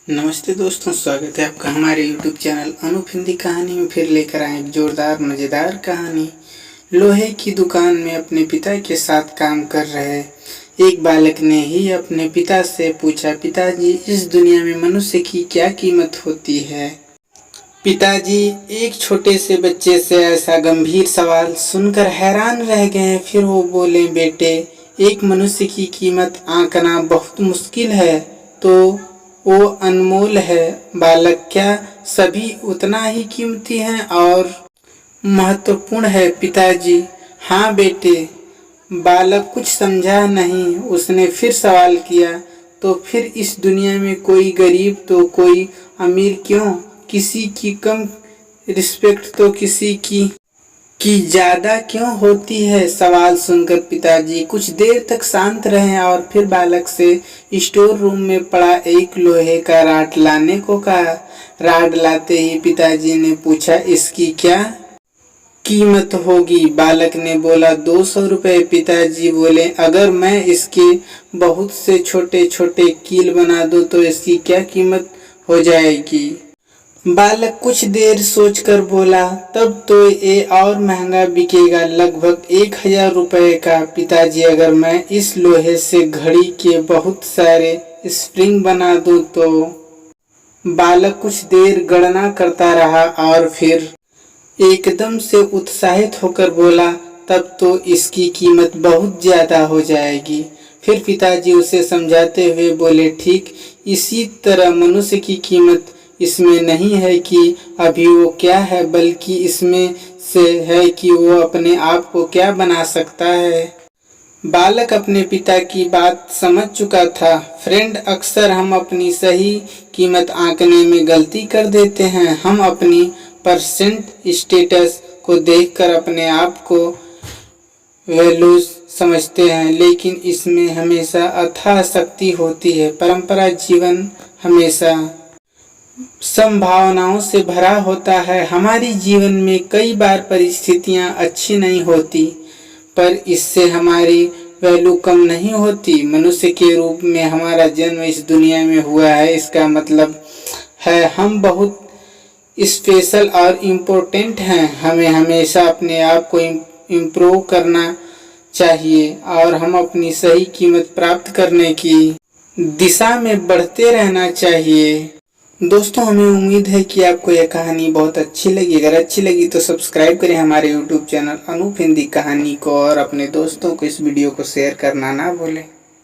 नमस्ते दोस्तों, स्वागत है आपका हमारे YouTube चैनल अनूप हिंदी कहानी में। फिर लेकर आए एक जोरदार मज़ेदार कहानी। लोहे की दुकान में अपने पिता के साथ काम कर रहे एक बालक ने ही अपने पिता से पूछा, पिताजी, इस दुनिया में मनुष्य की क्या कीमत होती है? पिताजी एक छोटे से बच्चे से ऐसा गंभीर सवाल सुनकर हैरान रह गए। फिर वो बोले, बेटे, एक मनुष्य की कीमत आंकना बहुत मुश्किल है, तो वो अनमोल है। बालक, क्या सभी उतना ही कीमती हैं और महत्वपूर्ण है? पिताजी, हाँ बेटे। बालक कुछ समझा नहीं। उसने फिर सवाल किया, तो फिर इस दुनिया में कोई गरीब तो कोई अमीर क्यों? किसी की कम रिस्पेक्ट तो किसी की ज्यादा क्यों होती है? सवाल सुनकर पिताजी कुछ देर तक शांत रहे और फिर बालक से स्टोर रूम में पड़ा एक लोहे का राड लाने को कहा। राड लाते ही पिताजी ने पूछा, इसकी क्या कीमत होगी? बालक ने बोला, 200 रुपये। पिताजी बोले, अगर मैं इसके बहुत से छोटे छोटे कील बना दूं तो इसकी क्या कीमत हो जाएगी? बालक कुछ देर सोचकर बोला, तब तो ये और महंगा बिकेगा, लगभग 1000 रुपये का। पिताजी, अगर मैं इस लोहे से घड़ी के बहुत सारे स्प्रिंग बना दूं तो? बालक कुछ देर गणना करता रहा और फिर एकदम से उत्साहित होकर बोला, तब तो इसकी कीमत बहुत ज्यादा हो जाएगी। फिर पिताजी उसे समझाते हुए बोले, ठीक इसी तरह मनुष्य की कीमत इसमें नहीं है कि अभी वो क्या है, बल्कि इसमें से है कि वो अपने आप को क्या बना सकता है। बालक अपने पिता की बात समझ चुका था। फ्रेंड, अक्सर हम अपनी सही कीमत आंकने में गलती कर देते हैं। हम अपनी परसेंट स्टेटस को देखकर अपने आप को वैल्यूज समझते हैं, लेकिन इसमें हमेशा अथाह शक्ति होती है। परंपरा जीवन हमेशा संभावनाओं से भरा होता है। हमारी जीवन में कई बार परिस्थितियां अच्छी नहीं होती, पर इससे हमारी वैल्यू कम नहीं होती। मनुष्य के रूप में हमारा जन्म इस दुनिया में हुआ है, इसका मतलब है हम बहुत स्पेशल और इम्पोर्टेंट हैं। हमें हमेशा अपने आप को इम्प्रूव करना चाहिए और हम अपनी सही कीमत प्राप्त करने की दिशा में बढ़ते रहना चाहिए। दोस्तों, हमें उम्मीद है कि आपको यह कहानी बहुत अच्छी लगी। अगर अच्छी लगी तो सब्सक्राइब करें हमारे YouTube चैनल अनूप हिंदी कहानी को और अपने दोस्तों को इस वीडियो को शेयर करना ना भूलें।